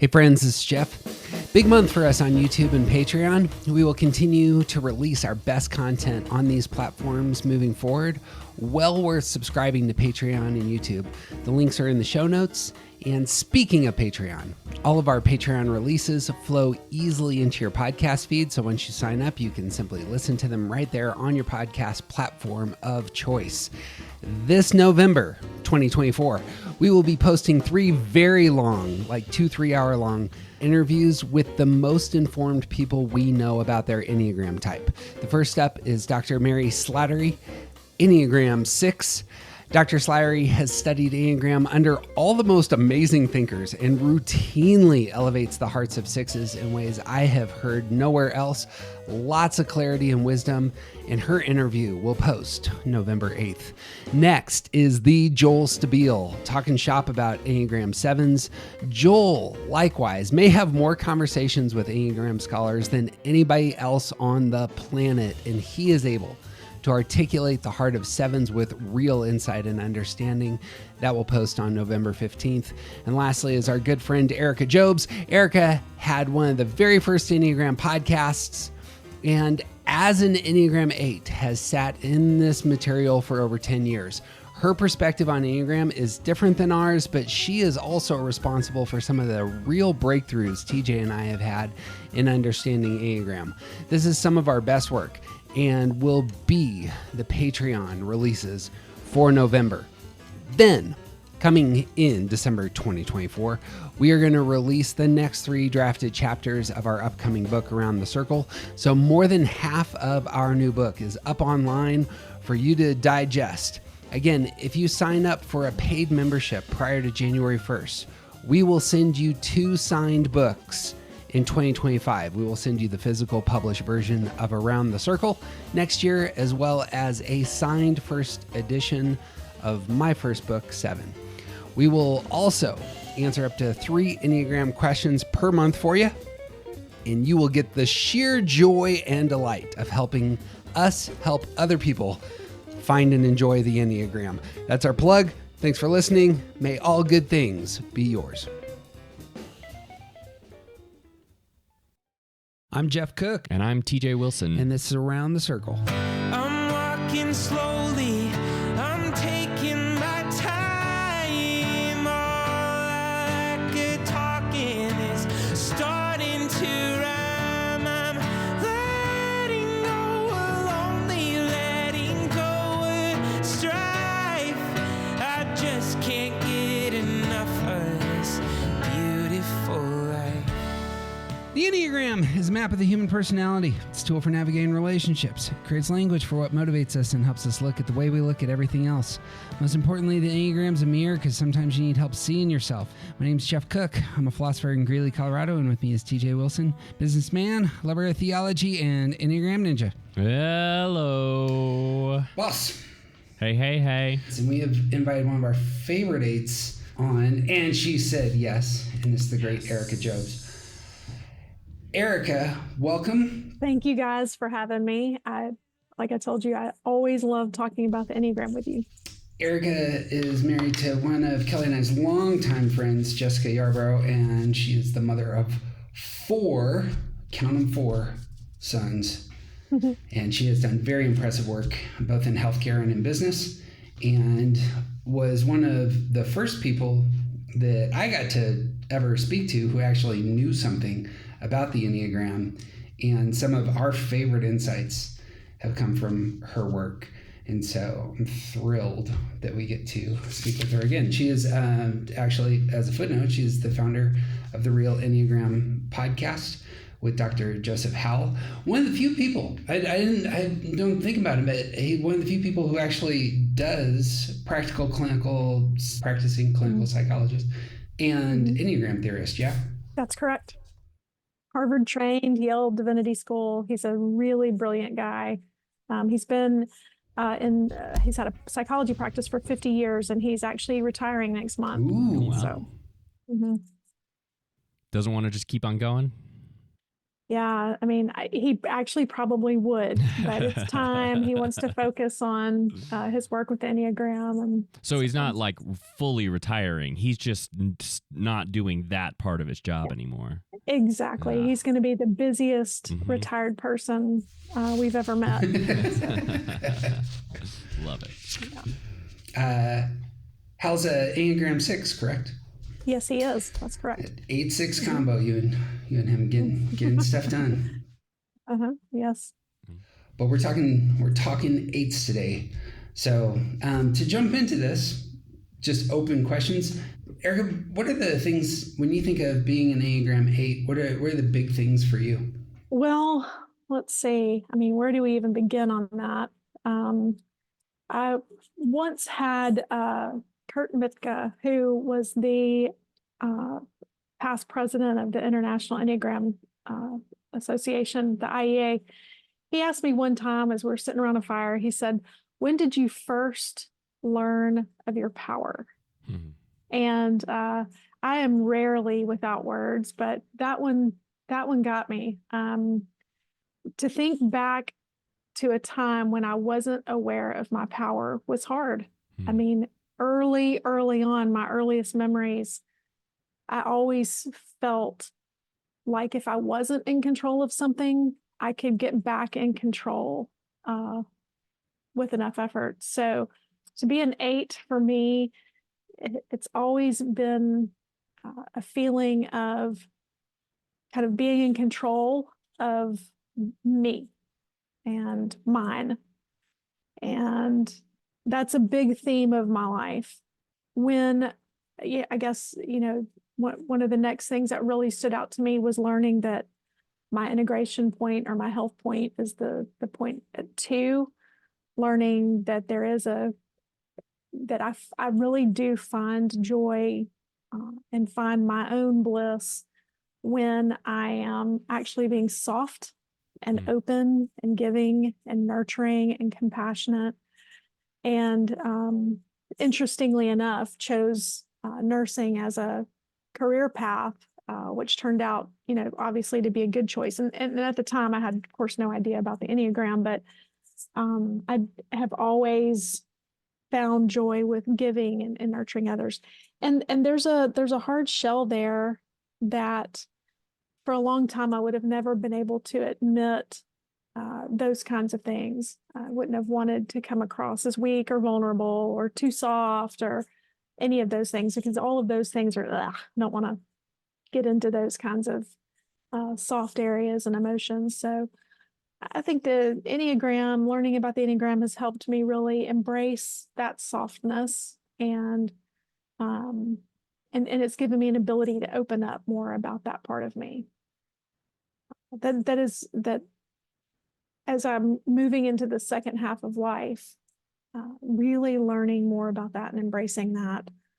Hey friends, this is Jeff. Big month for us on YouTube and Patreon. We will continue to release our best content on these platforms moving forward. Well worth subscribing to Patreon and YouTube. The links are in the show notes. And speaking of Patreon, all of our Patreon releases flow easily into your podcast feed. So once you sign up, you can simply listen to them right there on your podcast platform of choice. This November 2024, we will be posting 3 very long, like 2-3 hour long interviews with the most informed people we know about their Enneagram type. The first up is Dr. Mary Slattery, Enneagram 6. Dr. Slattery has studied Enneagram under all the most amazing thinkers and routinely elevates the hearts of 6s in ways I have heard nowhere else. Lots of clarity and wisdom, and her interview will post November 8th. Next is the Joel Stabile, talking shop about Enneagram 7s. Joel, likewise, may have more conversations with Enneagram scholars than anybody else on the planet, and he is able to articulate the heart of 7s with real insight and understanding. That will post on November 15th. And lastly is our good friend Erika Jobes. Erika had one of the very first Enneagram podcasts, and as an Enneagram 8 has sat in this material for over 10 years. Her perspective on Enneagram is different than ours, but she is also responsible for some of the real breakthroughs TJ and I have had in understanding Enneagram. This is some of our best work and will be the Patreon releases for November. Then, coming in December 2024, we are going to release the next 3 drafted chapters of our upcoming book, Around the Circle. So more than half of our new book is up online for you to digest. Again, if you sign up for a paid membership prior to January 1st, we will send you 2 signed books. In 2025, we will send you the physical published version of Around the Circle next year, as well as a signed first edition of my first book, 7. We will also answer up to 3 Enneagram questions per month for you, and you will get the sheer joy and delight of helping us help other people find and enjoy the Enneagram. That's our plug. Thanks for listening. May all good things be yours. I'm Jeff Cook. And I'm TJ Wilson. And this is Around the Circle. I'm walking slowly, I'm taking my time. All I could talking is starting to rhyme. I'm letting go of lonely, letting go of strife. I just can't get enough of this beautiful life. The Enneagram is a map of the human personality. It's a tool for navigating relationships. It creates language for what motivates us and helps us look at the way we look at everything else. Most importantly, the Enneagram's a mirror because sometimes you need help seeing yourself. My name's Jeff Cook. I'm a philosopher in Greeley, Colorado, and with me is TJ Wilson, businessman, lover of theology, and Enneagram ninja. Hello. Boss. Hey, hey, hey. And we have invited one of our favorite 8s on, and she said yes, and it's the great Erika Jobes. Erika, welcome. Thank you guys for having me. Like I told you, I always love talking about the Enneagram with you. Erika is married to one of Kelly and I's longtime friends, Jessica Yarborough, and she is the mother of 4, count them 4, sons. And she has done very impressive work, both in healthcare and in business, and was one of the first people that I got to ever speak to who actually knew something about the Enneagram, and some of our favorite insights have come from her work. And so I'm thrilled that we get to speak with her again. She is actually, as a footnote, she is the founder of the Real Enneagram podcast with Dr. Joseph Howell. One of the few people, I don't think about him, but one of the few people who actually does practicing clinical psychologist and Enneagram theorist, yeah? That's correct. Harvard trained, Yale Divinity School. He's a really brilliant guy. He's been he's had a psychology practice for 50 years, and he's actually retiring next month. Ooh, wow. So, Doesn't want to just keep on going? Yeah, I mean, he actually probably would, but it's time. He wants to focus on his work with the Enneagram, and So he's not like fully retiring. He's just not doing that part of his job anymore. exactly. Yeah. He's going to be the busiest retired person we've ever met. Love it. Hal's a Enneagram 6, correct? Yes, he is. That's correct. 8-6 combo, you and him getting stuff done. Yes. But we're talking eights today. So to jump into this, just open questions. Erika, what are the things when you think of being an Enneagram 8? What are the big things for you? Well, let's see. I mean, where do we even begin on that? I once had Kurt Mitka, who was the past president of the International Enneagram Association, the IEA. He asked me one time as we were sitting around a fire, he said, "When did you first learn of your power?" And I am rarely without words, but that one got me. To think back to a time when I wasn't aware of my power was hard. I mean, early on, my earliest memories, I always felt like if I wasn't in control of something, I could get back in control with enough effort. So to be an 8 for me, it's always been a feeling of kind of being in control of me and mine. And that's a big theme of my life. When, I guess, one of the next things that really stood out to me was learning that my integration point or my health point is the point at 2, learning that there is that I really do find joy and find my own bliss when I am actually being soft and open and giving and nurturing and compassionate. And interestingly enough, chose nursing as a career path, which turned out, obviously to be a good choice. And at the time I had, of course, no idea about the Enneagram, but I have always found joy with giving and nurturing others. And there's a hard shell there that for a long time I would have never been able to admit those kinds of things. I wouldn't have wanted to come across as weak or vulnerable or too soft or any of those things, because all of those things are, don't want to get into those kinds of soft areas and emotions. So I think the Enneagram, learning about the Enneagram has helped me really embrace that softness, and it's given me an ability to open up more about that part of me. That as I'm moving into the second half of life, really learning more about that and embracing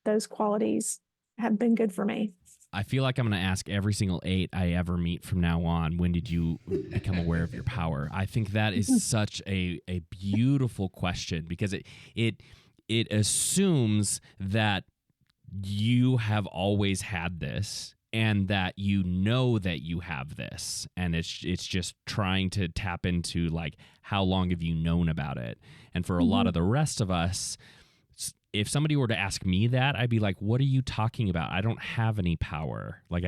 those qualities have been good for me. I feel like I'm going to ask every single 8 I ever meet from now on, when did you become aware of your power? I think that is such a beautiful question, because it assumes that you have always had this, and that that you have this, and it's just trying to tap into like, how long have you known about it? And for a lot of the rest of us, if somebody were to ask me that, I'd be like, what are you talking about? I don't have any power. Like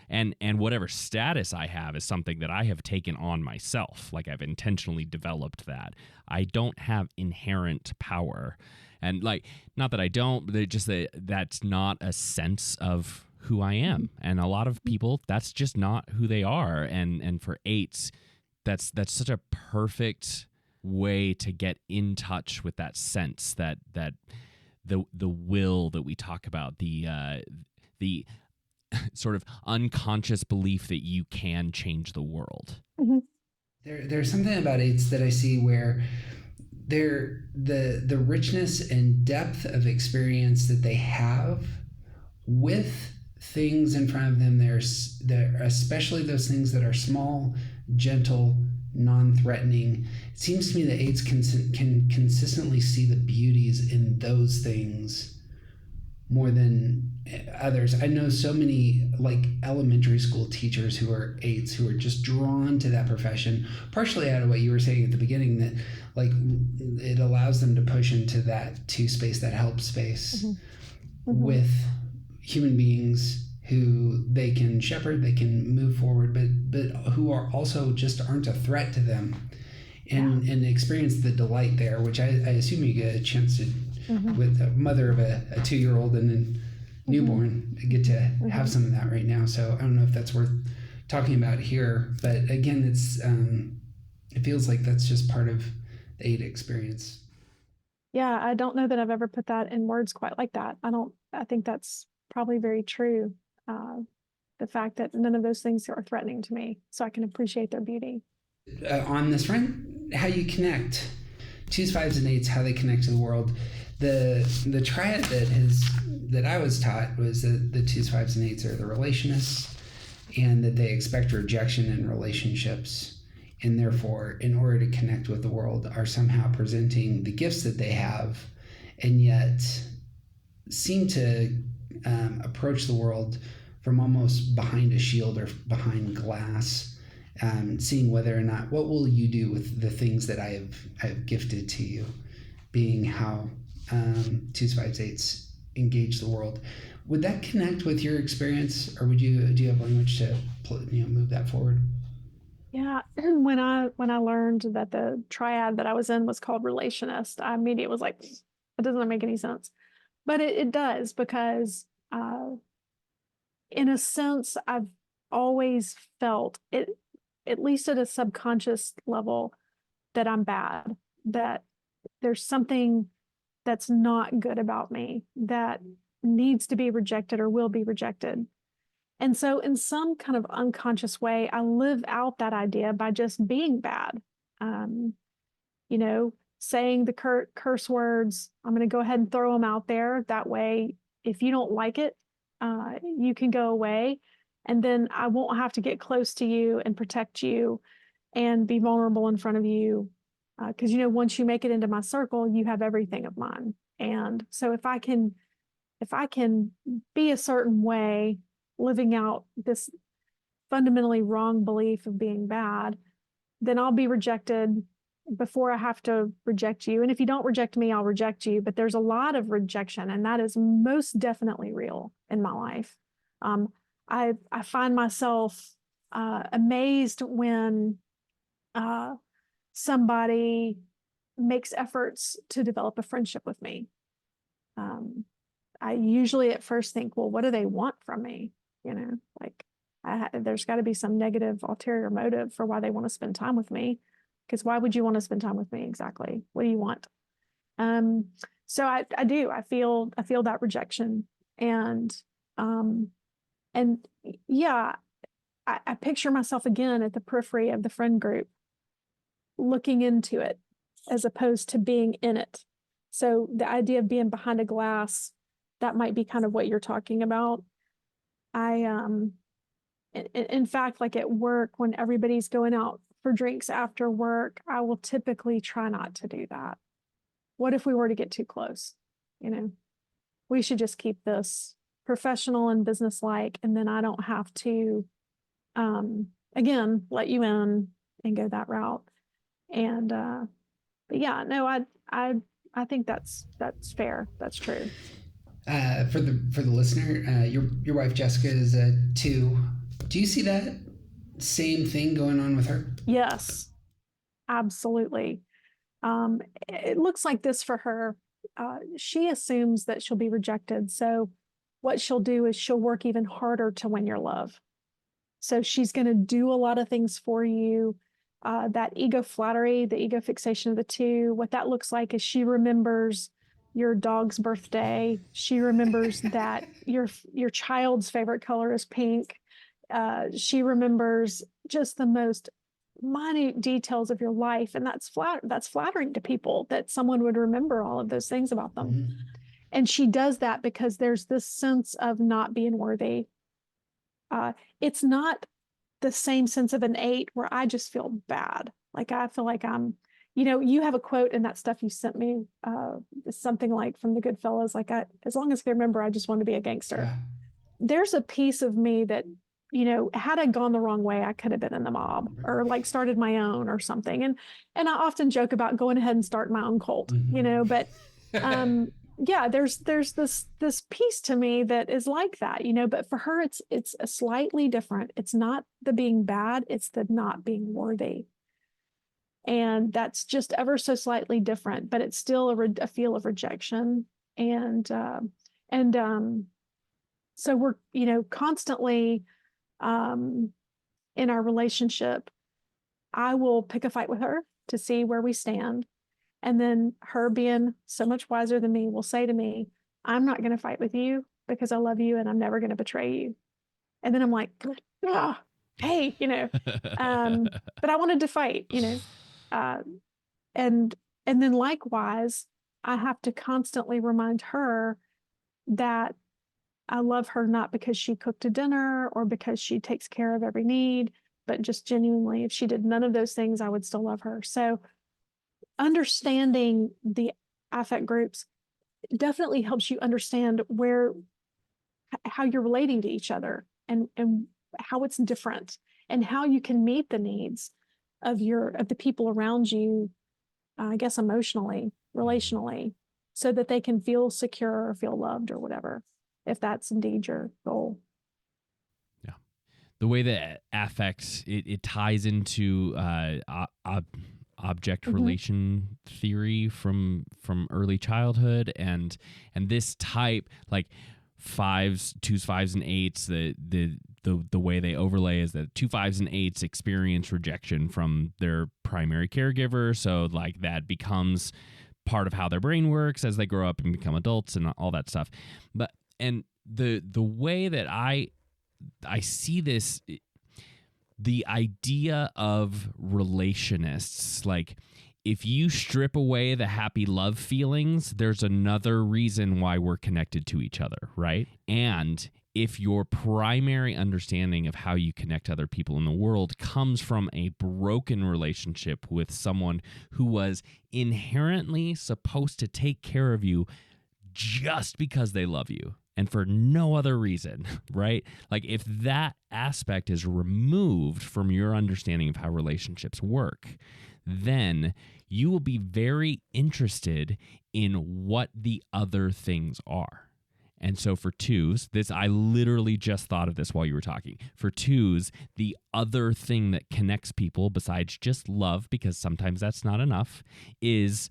and whatever status I have is something that I have taken on myself. Like, I've intentionally developed that. I don't have inherent power. And like, not that I don't, but just that's not a sense of who I am. And a lot of people, that's just not who they are. And for 8s, that's such a perfect way to get in touch with that sense, that the will that we talk about, the sort of unconscious belief that you can change the world. There's something about 8s that I see where the richness and depth of experience that they have with things in front of them, they're especially those things that are small, gentle, non-threatening. It seems to me that 8s can consistently see the beauties in those things more than others. I know so many like elementary school teachers who are eights who are just drawn to that profession, partially out of what you were saying at the beginning, that like it allows them to push into that two space, that help space with human beings who they can shepherd, they can move forward, but who are also just aren't a threat to them, and experience the delight there, which I assume you get a chance to with a mother of a 2-year-old and then newborn. I get to have some of that right now, so I don't know if that's worth talking about here, but again, it's it feels like that's just part of the 8 experience. Yeah, I don't know that I've ever put that in words quite like that. I think that's probably very true. The fact that none of those things are threatening to me, so I can appreciate their beauty. On this front, how you connect 2s, 5s, and 8s, how they connect to the world. The triad that I was taught was that the 2s, 5s, and 8s are the relationists, and that they expect rejection in relationships, and therefore, in order to connect with the world, are somehow presenting the gifts that they have, and yet seem to approach the world from almost behind a shield or behind glass, seeing whether or not, what will you do with the things that I have gifted to you, being how 2s, 5s, 8s engage the world. Would that connect with your experience, or do you have language to move that forward? Yeah, when I learned that the triad that I was in was called relationist, I immediately was like, it doesn't make any sense. But it does, because in a sense, I've always felt it, at least at a subconscious level, that I'm bad, that there's something that's not good about me that needs to be rejected or will be rejected. And so in some kind of unconscious way, I live out that idea by just being bad. Saying the curse words, I'm going to go ahead and throw them out there. That way, if you don't like it, you can go away. And then I won't have to get close to you and protect you and be vulnerable in front of you. Because, once you make it into my circle, you have everything of mine. And so if I can be a certain way, living out this fundamentally wrong belief of being bad, then I'll be rejected before I have to reject you. And if you don't reject me, I'll reject you. But there's a lot of rejection, and that is most definitely real in my life. I find myself amazed when somebody makes efforts to develop a friendship with me. I usually at first think, well, what do they want from me? There's got to be some negative ulterior motive for why they want to spend time with me. Because why would you want to spend time with me exactly? What do you want? So I do. I feel that rejection, and yeah, I picture myself again at the periphery of the friend group, looking into it as opposed to being in it. So the idea of being behind a glass, that might be kind of what you're talking about. In fact, like at work, when everybody's going out for drinks after work, I will typically try not to do that. What if we were to get too close? We should just keep this professional and businesslike, and then I don't have to, again, let you in and go that route. And but yeah, no, I think that's fair. That's true. For the listener, your wife Jessica is a 2. Do you see that same thing going on with her? Yes, absolutely. It looks like this for her. She assumes that she'll be rejected. So what she'll do is she'll work even harder to win your love. So she's going to do a lot of things for you. That ego flattery, the ego fixation of the 2, what that looks like is she remembers your dog's birthday. She remembers that your child's favorite color is pink. She remembers just the most minute details of your life, and that's flattering to people that someone would remember all of those things about them. Mm-hmm. And she does that because there's this sense of not being worthy. It's not the same sense of an 8 where I just feel bad. Like I feel like I'm you have a quote in that stuff you sent me, something like from the Goodfellas, like, as long as I remember, I just want to be a gangster. There's a piece of me that, had I gone the wrong way, I could have been in the mob or like started my own or something. And I often joke about going ahead and starting my own cult, but yeah, there's this piece to me that is like that, but for her, it's a slightly different. It's not the being bad, it's the not being worthy. And that's just ever so slightly different, but it's still a feel of rejection. And so we're, constantly in our relationship, I will pick a fight with her to see where we stand. And then her, being so much wiser than me, will say to me, I'm not going to fight with you because I love you and I'm never going to betray you. And then I'm like, oh, hey, but I wanted to fight, and then likewise, I have to constantly remind her that I love her not because she cooked a dinner or because she takes care of every need, but just genuinely, if she did none of those things, I would still love her. So understanding the affect groups definitely helps you understand how you're relating to each other and how it's different and how you can meet the needs of the people around you, I guess, emotionally, relationally, so that they can feel secure or feel loved or whatever, if that's indeed your goal. Yeah. The way that affect, it ties into object relation theory from early childhood, and this type, like fives, twos, fives, and eights, the way they overlay is that 2 5s and 8s experience rejection from their primary caregiver. So like that becomes part of how their brain works as they grow up and become adults and all that stuff. But and the way that I see this, the idea of relationists, like if you strip away the happy love feelings, there's another reason why we're connected to each other, right? And if your primary understanding of how you connect to other people in the world comes from a broken relationship with someone who was inherently supposed to take care of you just because they love you and for no other reason, right? Like if that aspect is removed from your understanding of how relationships work, then you will be very interested in what the other things are. And so for twos, I literally just thought of this while you were talking. For twos, the other thing that connects people besides just love, because sometimes that's not enough, is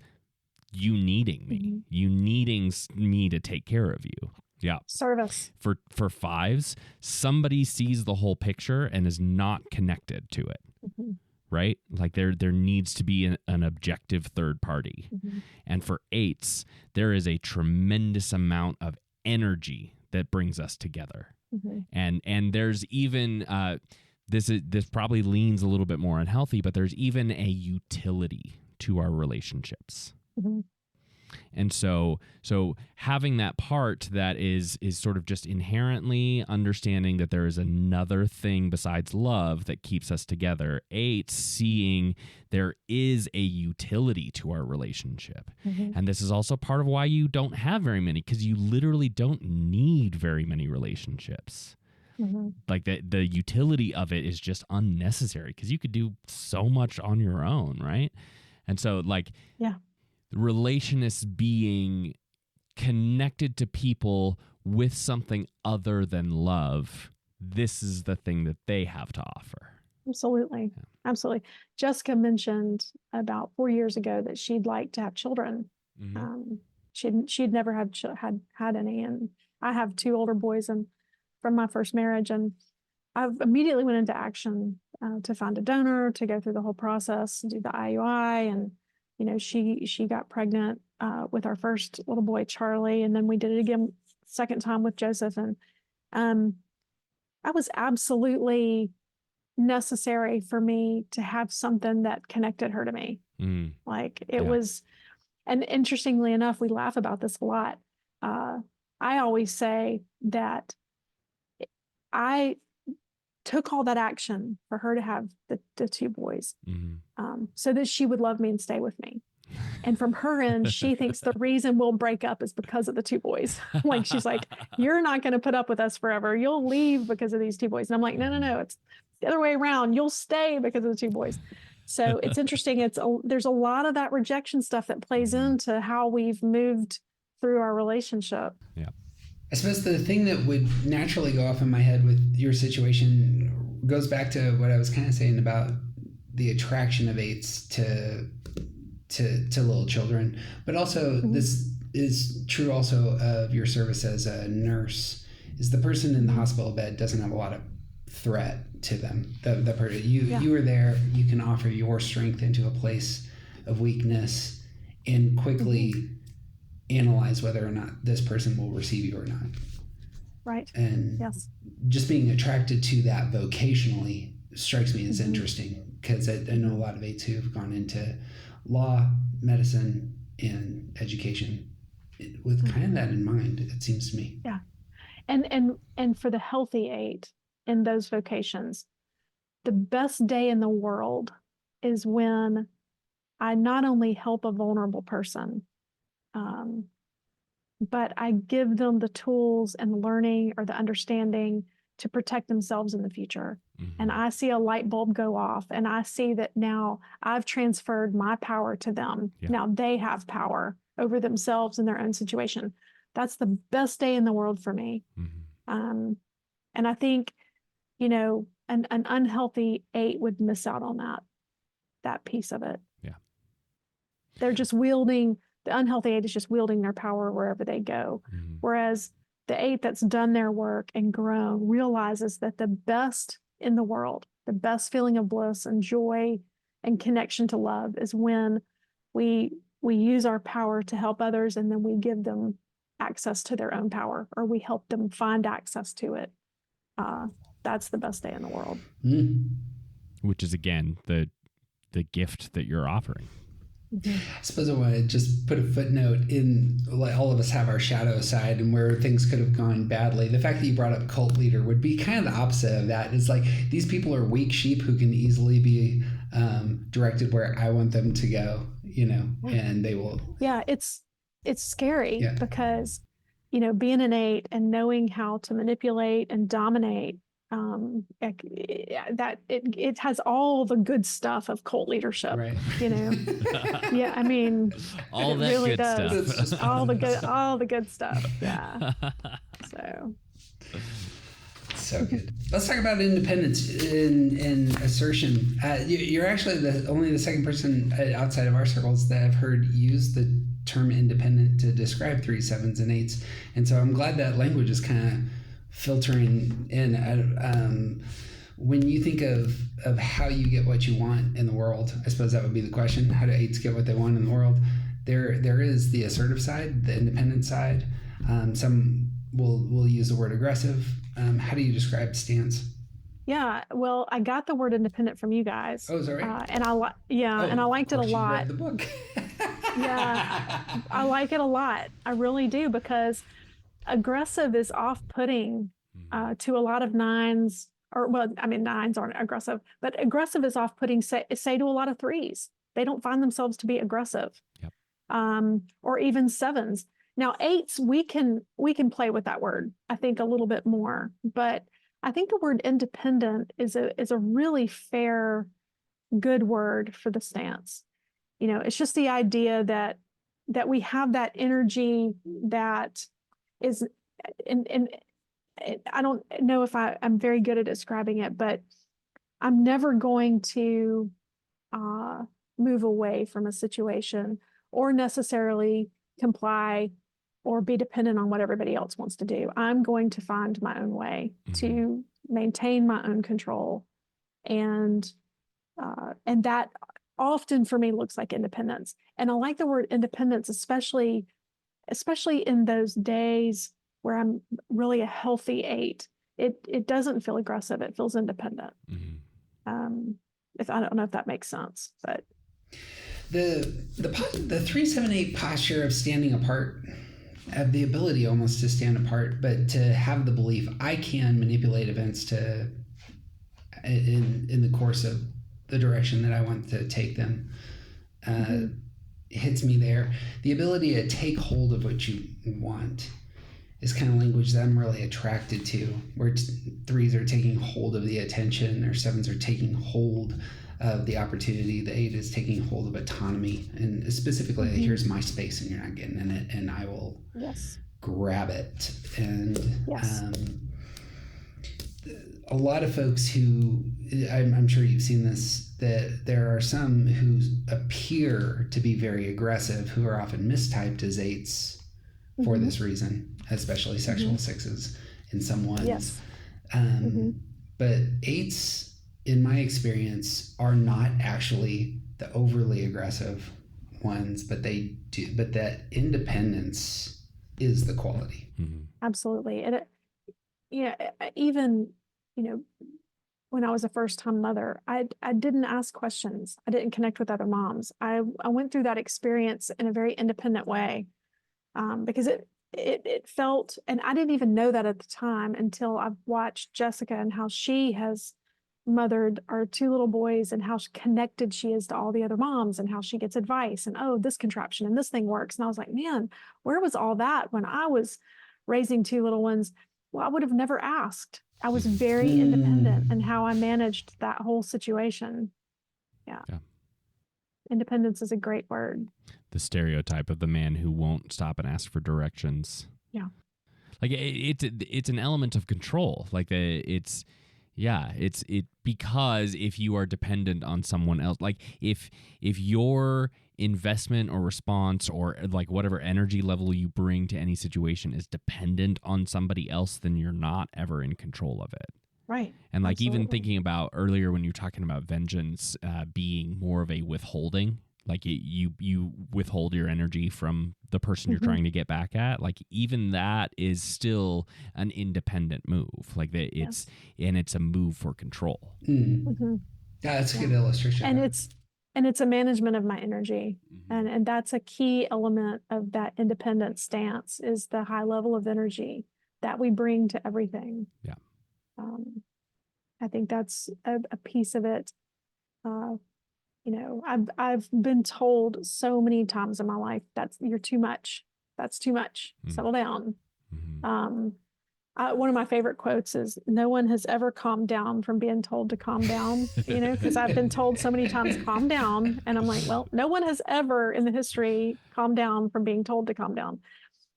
you needing me. You needing me to take care of you. Yeah. Service. For fives, somebody sees the whole picture and is not connected to it. Right? Like there needs to be an objective third party. And for eights, there is a tremendous amount of energy that brings us together. And there's even this probably leans a little bit more unhealthy, but there's even a utility to our relationships. And so having that part that is sort of just inherently understanding that there is another thing besides love that keeps us together. 8, seeing there is a utility to our relationship. And this is also part of why you don't have very many, because you literally don't need very many relationships. Like the utility of it is just unnecessary because you could do so much on your own, right? And so like, relationists being connected to people with something other than love, this is the thing that they have to offer. Absolutely. Absolutely. Jessica mentioned about 4 years ago that she'd like to have children. She'd never had any, and I have 2 older boys and from my first marriage, and I immediately went into action to find a donor, to go through the whole process, do the IUI, and she got pregnant with our first little boy, Charlie, and then we did it again second time with Joseph, and I was absolutely necessary for me to have something that connected her to me. Like it was, and interestingly enough, we laugh about this a lot. I always say that took all that action for her to have the two boys, Mm-hmm. so that she would love me and stay with me. And from her end, she thinks the reason we'll break up is because of the two boys. Like, she's like, you're not going to put up with us forever. You'll leave because of these two boys. And I'm like, no, it's the other way around. You'll stay because of the two boys. So it's interesting. There's a lot of that rejection stuff that plays into how we've moved through our relationship. Yeah. I suppose the thing that would naturally go off in my head with your situation goes back to what I was kind of saying about the attraction of eights to little children, but also this is true also of your service as a nurse. Is the person in the hospital bed doesn't have a lot of threat to them. The person you are there, you can offer your strength into a place of weakness and quickly analyze whether or not this person will receive you or not. Right. And yes, just being attracted to that vocationally strikes me as interesting, because I know a lot of eights who've gone into law, medicine, and education with kind of that in mind, it seems to me. Yeah. And for the healthy eight in those vocations, the best day in the world is when I not only help a vulnerable person, but I give them the tools and learning or the understanding to protect themselves in the future. And I see a light bulb go off, and I see that now I've transferred my power to them. Yeah. Now they have power over themselves and their own situation. That's the best day in the world for me. And I think, an unhealthy eight would miss out on that piece of it. Yeah. They're just the unhealthy eight is just wielding their power wherever they go. Whereas the eight that's done their work and grown realizes that the best in the world, the best feeling of bliss and joy and connection to love is when we use our power to help others, and then we give them access to their own power, or we help them find access to it. That's the best day in the world. Which is, again, the gift that you're offering. I suppose I want to just put a footnote in, like, all of us have our shadow side and where things could have gone badly. The fact that you brought up cult leader would be kind of the opposite of that. It's like, these people are weak sheep who can easily be directed where I want them to go, and they will. Yeah, it's scary because, being an eight and knowing how to manipulate and dominate, that it has all the good stuff of cult leadership, right? Yeah, I mean, all it that really good does. stuff. all the good stuff. Yeah. So good. Let's talk about independence and assertion. You're actually only the second person outside of our circles that I've heard use the term independent to describe 3, 7s, and 8s. And so I'm glad that language is kind of filtering in. When you think of how you get what you want in the world, I suppose that would be the question. How do 8s get what they want in the world? There is the assertive side, the independent side. Some will use the word aggressive. How do you describe stance? Yeah, well, I got the word independent from you guys. Oh, is that right? And I liked it a lot. Read the book. Yeah, I like it a lot. I really do, because aggressive is off-putting to a lot of 9s. Or, well, I mean, 9s aren't aggressive, but aggressive is off-putting, say to a lot of 3s. They don't find themselves to be aggressive. Yep. Or even 7s. Now, 8s, we can play with that word, I think, a little bit more. But I think the word independent is a really fair, good word for the stance. It's just the idea that we have that energy that is, and I don't know if I'm very good at describing it, but I'm never going to move away from a situation or necessarily comply or be dependent on what everybody else wants to do. I'm going to find my own way to maintain my own control. And that often for me looks like independence. And I like the word independence, especially in those days where I'm really a healthy 8. It doesn't feel aggressive. It feels independent. If I don't know if that makes sense, but the 3, 7, 8 posture of standing apart, have the ability almost to stand apart, but to have the belief I can manipulate events to in the course of the direction that I want to take them. Hits me there. The ability to take hold of what you want is kind of language that I'm really attracted to, where threes are taking hold of the attention, or sevens are taking hold of the opportunity. The 8 is taking hold of autonomy, and specifically, here's my space and you're not getting in it, and I will grab it. And a lot of folks who, I'm sure you've seen this, that there are some who appear to be very aggressive, who are often mistyped as 8s for this reason, especially sexual 6s in some ones. But 8s, in my experience, are not actually the overly aggressive ones, but they do. But that independence is the quality. Absolutely. And even, when I was a first-time mother, I didn't ask questions. I didn't connect with other moms. I went through that experience in a very independent way, because it felt, and I didn't even know that at the time until I've watched Jessica and how she has mothered our 2 little boys, and how connected she is to all the other moms, and how she gets advice, and this contraption and this thing works. And I was like, man, where was all that when I was raising 2 little ones? Well, I would have never asked. I was very independent in how I managed that whole situation. Yeah. Independence is a great word. The stereotype of the man who won't stop and ask for directions. Yeah. Like it's an element of control. Like it's because if you are dependent on someone else, like if your investment or response or like whatever energy level you bring to any situation is dependent on somebody else, then you're not ever in control of it. Right. And like even thinking about earlier when you're talking about vengeance being more of a withholding, like you withhold your energy from the person you're trying to get back at, like even that is still an independent move. Like it's a move for control. Yeah, that's a good illustration. And it's a management of my energy. And that's a key element of that independent stance, is the high level of energy that we bring to everything. Yeah. I think that's a piece of it. I've been told so many times in my life, you're too much. That's too much. Settle down. One of my favorite quotes is, no one has ever calmed down from being told to calm down, because I've been told so many times, calm down. And I'm like, well, no one has ever in the history calmed down from being told to calm down.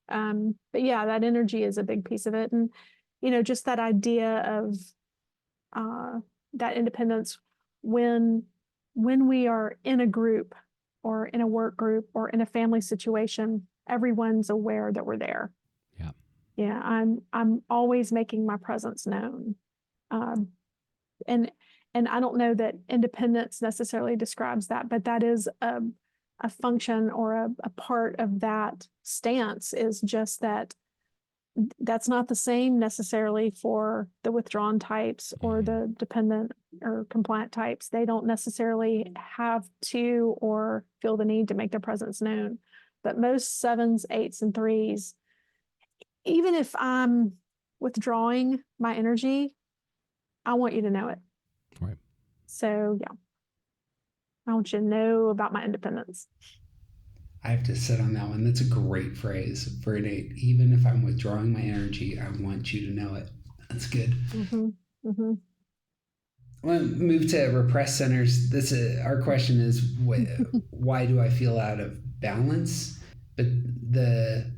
But yeah, that energy is a big piece of it. And, just that idea of that independence when we are in a group or in a work group or in a family situation, everyone's aware that we're there. Yeah, I'm always making my presence known. And I don't know that independence necessarily describes that, but that is a function or a part of that stance, is just that's not the same necessarily for the withdrawn types or the dependent or compliant types. They don't necessarily have to or feel the need to make their presence known. But most 7s, 8s, and 3s, even if I'm withdrawing my energy, I want you to know it. Right. So, yeah. I want you to know about my independence. I have to sit on that one. That's a great phrase for an 8. Even if I'm withdrawing my energy, I want you to know it. That's good. Well, move to repressed centers. Our question is, why do I feel out of balance? But the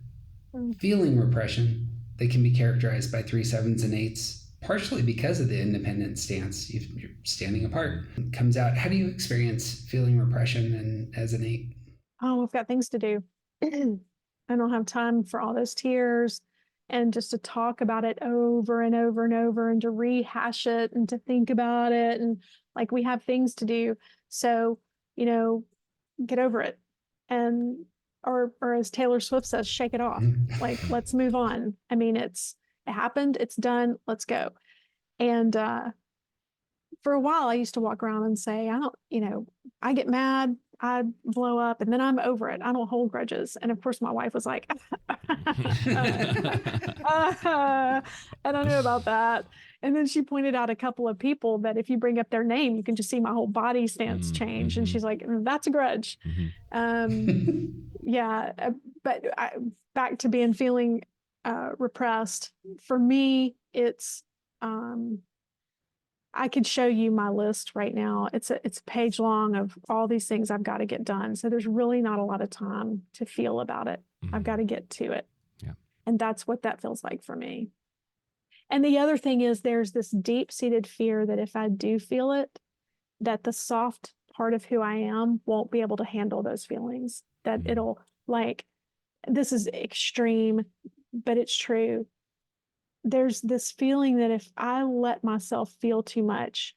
feeling repression that can be characterized by 3, 7s, and 8s, partially because of the independent stance, you're standing apart, comes out. How do you experience feeling repression as an 8? Oh, I've got things to do. I don't have time for all those tears and just to talk about it over and over and over and to rehash it and to think about it. And like, we have things to do. So, get over it. And, or as Taylor Swift says, shake it off. Like, let's move on. I mean, it happened. It's done. Let's go. And, for a while, I used to walk around and say, I get mad I blow up and then I'm over it. I don't hold grudges. And of course, my wife was like, I don't know about that. And then she pointed out a couple of people that if you bring up their name, you can just see my whole body stance change. And she's like, that's a grudge. Yeah. But back to feeling repressed. For me, it's, I could show you my list right now. It's a page long of all these things I've got to get done. So there's really not a lot of time to feel about it. I've got to get to it. Yeah. And that's what that feels like for me. And the other thing is there's this deep-seated fear that if I do feel it, that the soft part of who I am won't be able to handle those feelings, that it'll this is extreme, but it's true. There's this feeling that if I let myself feel too much,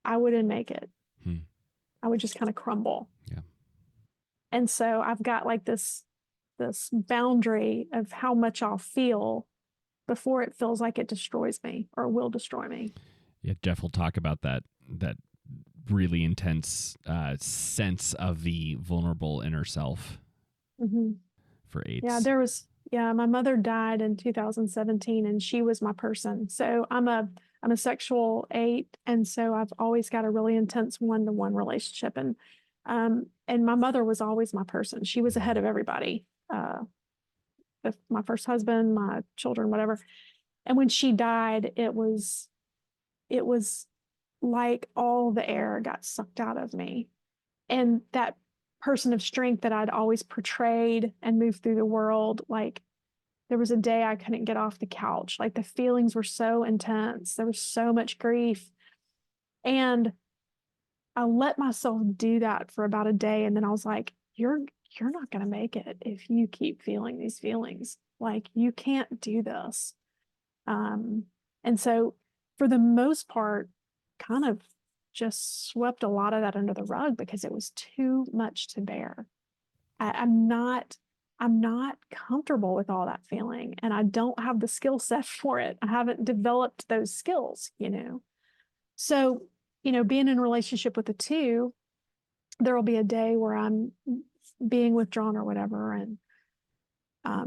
I wouldn't make it. I would just kind of crumble. Yeah. And so I've got like this boundary of how much I'll feel before it feels like it destroys me or will destroy me. Yeah, Jeff will talk about that really intense sense of the vulnerable inner self for eights. My mother died in 2017 and she was my person. So I'm a sexual 8. And so I've always got a really intense one-to-one relationship. And my mother was always my person. She was ahead of everybody. My first husband, my children, whatever. And when she died, it was like all the air got sucked out of me. And that person of strength that I'd always portrayed and moved through the world, like there was a day I couldn't get off the couch. Like the feelings were so intense. There was so much grief. And I let myself do that for about a day. And then I was like, you're not going to make it if you keep feeling these feelings. Like you can't do this. And so for the most part, kind of just swept a lot of that under the rug because it was too much to bear. I'm not comfortable with all that feeling, and I don't have the skill set for it. I haven't developed those skills, So, being in a relationship with a 2, there will be a day where I'm being withdrawn or whatever, and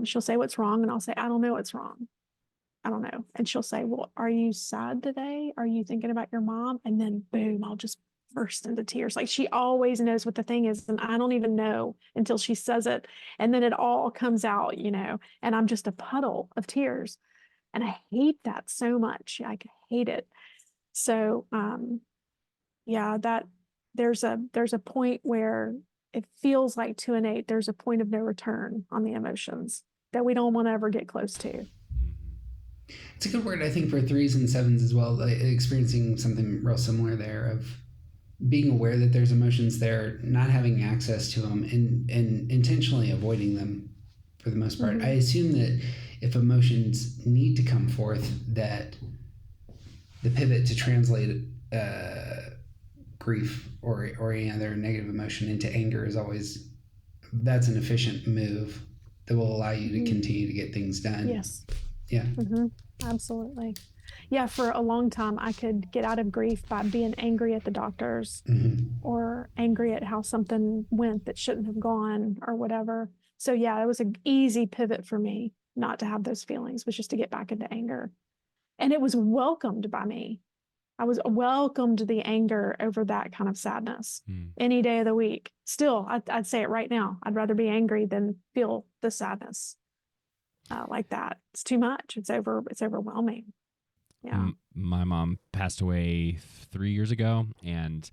she'll say, "What's wrong?" And I'll say, "I don't know what's wrong. I don't know." And she'll say, "Well, are you sad today? Are you thinking about your mom?" And then boom, I'll just burst into tears. Like she always knows what the thing is, and I don't even know until she says it. And then it all comes out, and I'm just a puddle of tears. And I hate that so much. I hate it. So that there's a point where it feels like to an 8, there's a point of no return on the emotions that we don't want to ever get close to. It's a good word, I think, for 3s and 7s as well, experiencing something real similar there of being aware that there's emotions there, not having access to them, and intentionally avoiding them for the most part. I assume that if emotions need to come forth, that the pivot to translate grief or any other negative emotion into anger is always, that's an efficient move that will allow you to continue to get things done. Yes. Yeah. Absolutely. Yeah, for a long time, I could get out of grief by being angry at the doctors or angry at how something went that shouldn't have gone or whatever. So yeah, it was an easy pivot for me not to have those feelings, was just to get back into anger. And it was welcomed by me. I was welcomed the anger over that kind of sadness any day of the week. Still, I'd say it right now. I'd rather be angry than feel the sadness like that. It's too much. It's overwhelming. Yeah. My mom passed away 3 years ago, and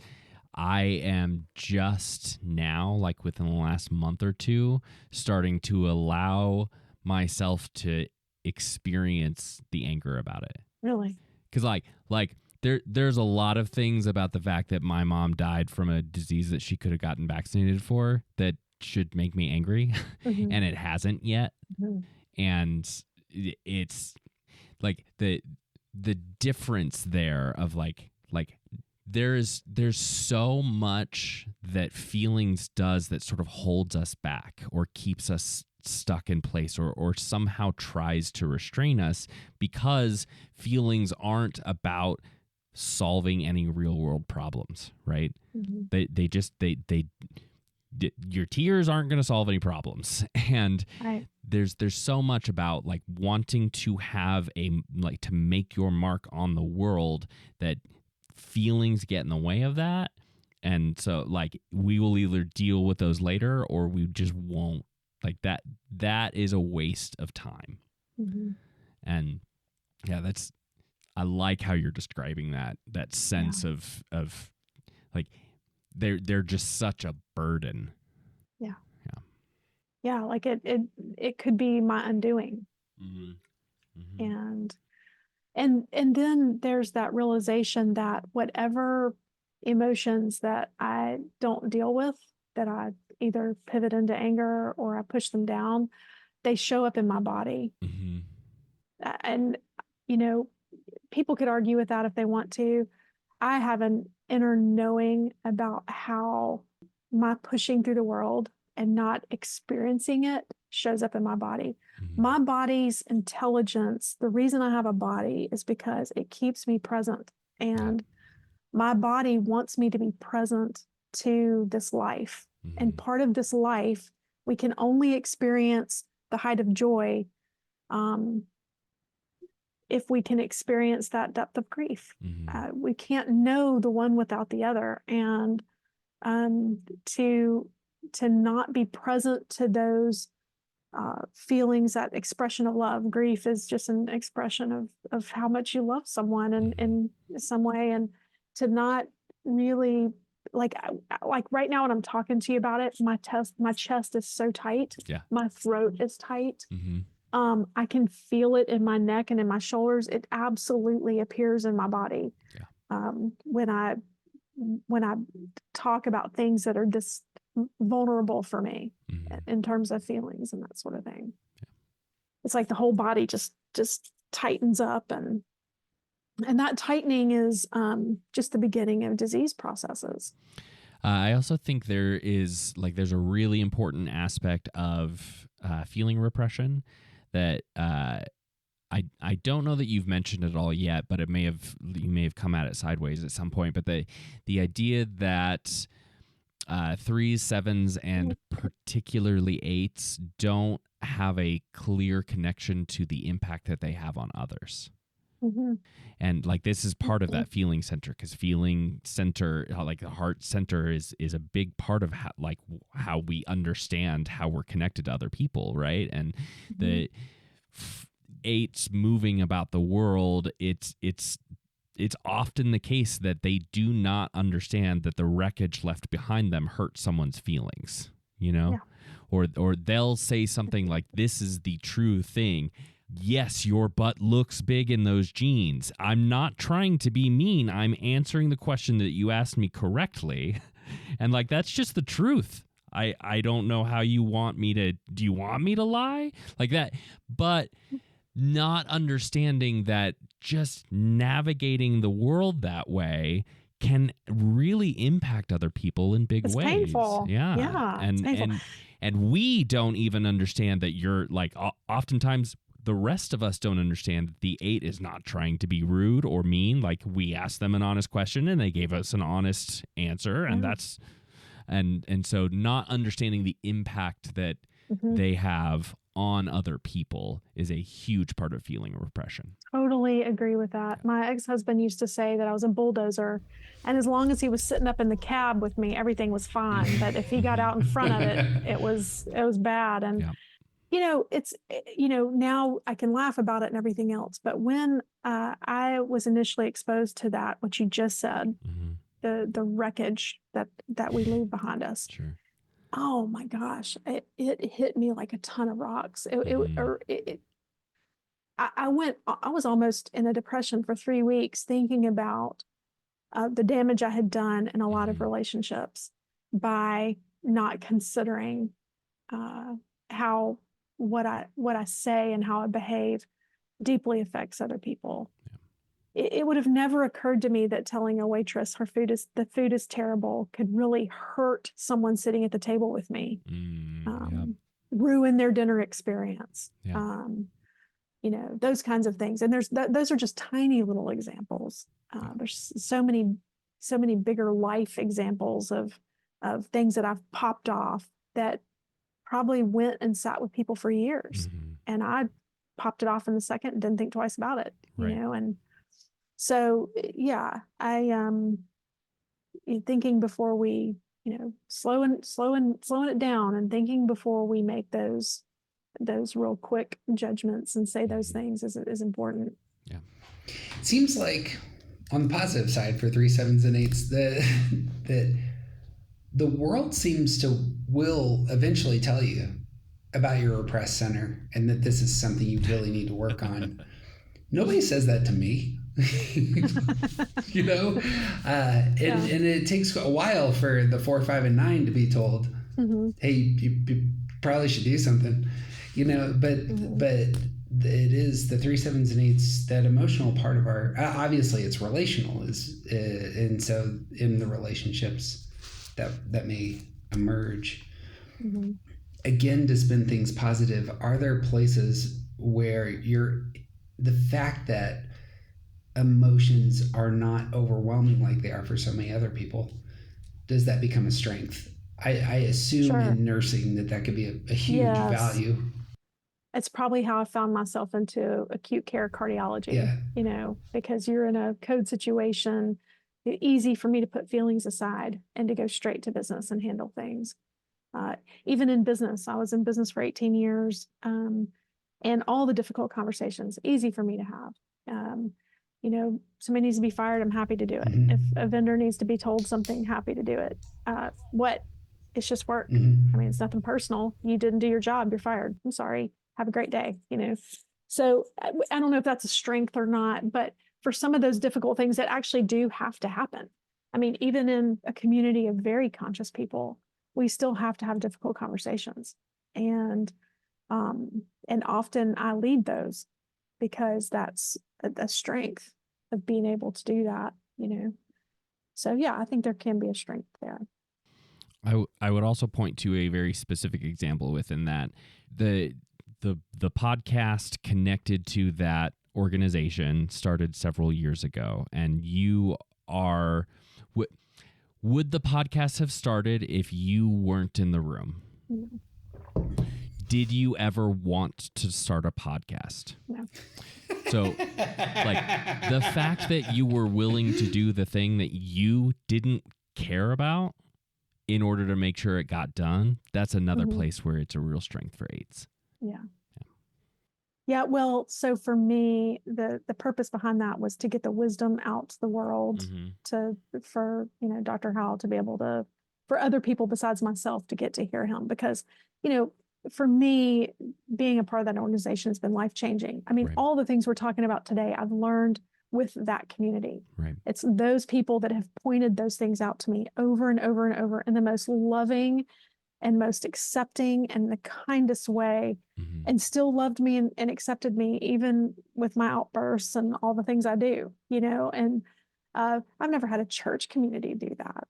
I am just now, like within the last month or two, starting to allow myself to experience the anger about it. Really? Because like there's a lot of things about the fact that my mom died from a disease that she could have gotten vaccinated for that should make me angry, and it hasn't yet. And it's like the difference there of like there's so much that feelings does that sort of holds us back or keeps us stuck in place or somehow tries to restrain us, because feelings aren't about solving any real world problems, right? They your tears aren't going to solve any problems. And Right. there's so much about like wanting to have to make your mark on the world, that feelings get in the way of that. And so like we will either deal with those later or we just won't. Like that is a waste of time. Mm-hmm. And yeah, I like how you're describing that sense of like they're just such a burden. Yeah. Yeah. Yeah. Like it could be my undoing. Mm-hmm. Mm-hmm. And then there's that realization that whatever emotions that I don't deal with, that I either pivot into anger or I push them down, they show up in my body. Mm-hmm. And, you know, people could argue with that if they want to. I have an inner knowing about how my pushing through the world and not experiencing it shows up in my body. Mm-hmm. My body's intelligence, the reason I have a body is because it keeps me present. And my body wants me to be present to this life. Mm-hmm. And part of this life, we can only experience the height of joy if we can experience that depth of grief. Mm-hmm. We can't know the one without the other. And to not be present to those feelings, that expression of love. Grief is just an expression of how much you love someone in some way, and to not really like right now when I'm talking to you about it, my chest is so tight. Yeah. My throat is tight. Mm-hmm. I can feel it in my neck and in my shoulders. It absolutely appears in my body. Yeah. When I talk about things that are this vulnerable for me in terms of feelings and that sort of thing. Yeah. It's like the whole body just tightens up, and that tightening is just the beginning of disease processes. I also think there's a really important aspect of feeling repression that I don't know that you've mentioned it all yet, but you may have come at it sideways at some point. But the idea that 3s, 7s, and particularly 8s don't have a clear connection to the impact that they have on others. Mm-hmm. And like this is part of that feeling center, because feeling center, like the heart center, is a big part of how we understand how we're connected to other people, right? And the 8s moving about the world, it's often the case that they do not understand that the wreckage left behind them hurt someone's feelings, you know? Yeah. Or they'll say something like, this is the true thing. Yes, your butt looks big in those jeans. I'm not trying to be mean. I'm answering the question that you asked me correctly. And like, that's just the truth. I don't know how you want me to, do you want me to lie? Like that. But not understanding that just navigating the world that way can really impact other people in big ways. It's painful. Yeah. And we don't even understand that you're like, oftentimes the rest of us don't understand that the 8 is not trying to be rude or mean. Like, we asked them an honest question and they gave us an honest answer. And that's, and so not understanding the impact that they have on other people is a huge part of feeling repression. Totally agree with that. My ex-husband used to say that I was a bulldozer, and as long as he was sitting up in the cab with me, everything was fine. But if he got out in front of it, it was bad. And you know, it's, you know, now I can laugh about it and everything else. But when I was initially exposed to that, what you just said, the wreckage that we leave behind us. Sure. Oh my gosh, it hit me like a ton of rocks. I was almost in a depression for 3 weeks thinking about the damage I had done in a lot of relationships by not considering how what I say and how I behave deeply affects other people. It would have never occurred to me that telling a waitress the food is terrible could really hurt someone sitting at the table with me, ruin their dinner experience. You know, those kinds of things. And those are just tiny little examples. There's so many bigger life examples of of things that I've popped off that probably went and sat with people for years. And I popped it off in a second and didn't think twice about it, you Right. know? And so, yeah, thinking before we, slowing it down and thinking before we make those real quick judgments and say those things is important. Yeah. It seems like on the positive side for 3 7s and 8s that the world will eventually tell you about your repressed center and that this is something you really need to work on. Nobody says that to me. And it takes a while for the 4, 5, and 9 to be told, hey, you probably should do something, but it is the 3 7s and 8s, that emotional part of our, obviously it's relational, and so in the relationships that may emerge, again, to spin things positive, are there places where the fact that emotions are not overwhelming like they are for so many other people, does that become a strength? I assume in nursing that could be a huge value. It's probably how I found myself into acute care cardiology, because you're in a code situation. It's easy for me to put feelings aside and to go straight to business and handle things. Even in business, I was in business for 18 years, and all the difficult conversations, easy for me to have. Somebody needs to be fired, I'm happy to do it. If a vendor needs to be told something, happy to do it. It's just work. I mean, it's nothing personal. You didn't do your job, you're fired. I'm sorry. Have a great day. So I don't know if that's a strength or not, but for some of those difficult things that actually do have to happen. I mean, even in a community of very conscious people, we still have to have difficult conversations. And often I lead those because that's a strength of being able to do that, So yeah, I think there can be a strength there. I would also point to a very specific example within that. The podcast connected to that organization started several years ago, and you are... Would the podcast have started if you weren't in the room? No. Did you ever want to start a podcast? No. So, like, the fact that you were willing to do the thing that you didn't care about in order to make sure it got done, that's another place where it's a real strength for 8s. Yeah, well, so for me, the purpose behind that was to get the wisdom out to the world, for Dr. Howell to be able to, for other people besides myself to get to hear him, because for me, being a part of that organization has been life-changing. I mean, all the things we're talking about today, I've learned with that community. Right. It's those people that have pointed those things out to me over and over and over in the most loving and most accepting and the kindest way, and still loved me and accepted me, even with my outbursts and all the things I do, and I've never had a church community do that,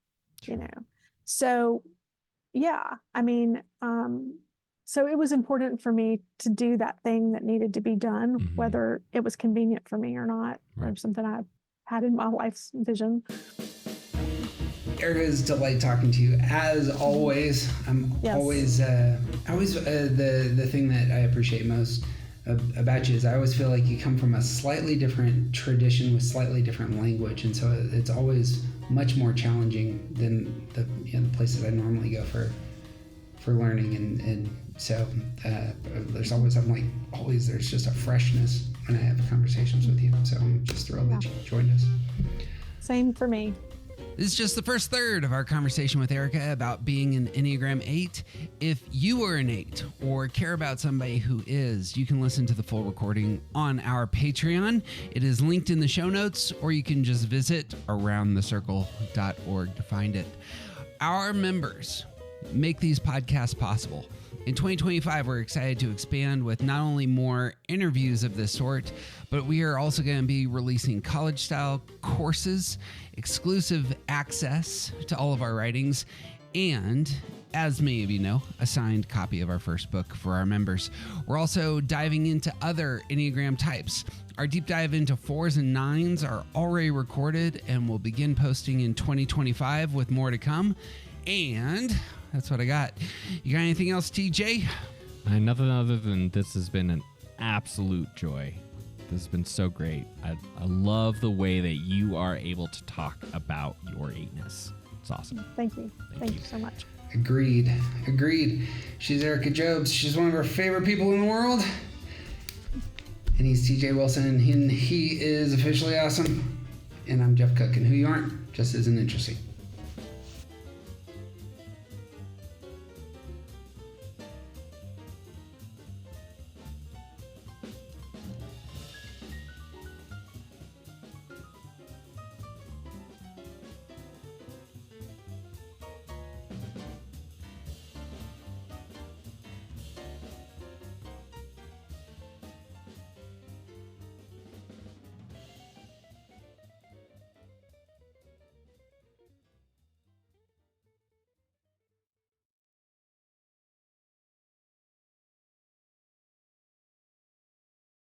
So yeah, I mean, so it was important for me to do that thing that needed to be done, whether it was convenient for me or not, or something I had in my life's vision. Erika, it's a delight talking to you as always. Always the thing that I appreciate most about you is I always feel like you come from a slightly different tradition with slightly different language, and so it's always much more challenging than the places I normally go for learning, and so there's always there's just a freshness when I have conversations with you. So I'm just thrilled that you joined us. Same for me. This is just the first third of our conversation with Erika about being an Enneagram 8. If you are an 8 or care about somebody who is, you can listen to the full recording on our Patreon. It is linked in the show notes, or you can just visit aroundthecircle.org to find it. Our members make these podcasts possible. In 2025, we're excited to expand with not only more interviews of this sort, but we are also going to be releasing college-style courses, exclusive access to all of our writings, and, as many of you know, a signed copy of our first book for our members. We're also diving into other Enneagram types. Our deep dive into 4s and 9s are already recorded and will begin posting in 2025 with more to come. And that's what I got. You got anything else, TJ? Nothing other than this has been an absolute joy. This has been so great. I love the way that you are able to talk about your eightness. It's awesome. Thank you. Thank you so much. Agreed. She's Erika Jobes. She's one of our favorite people in the world. And he's TJ Wilson, and he is officially awesome. And I'm Jeff Cook, and who you aren't just isn't interesting.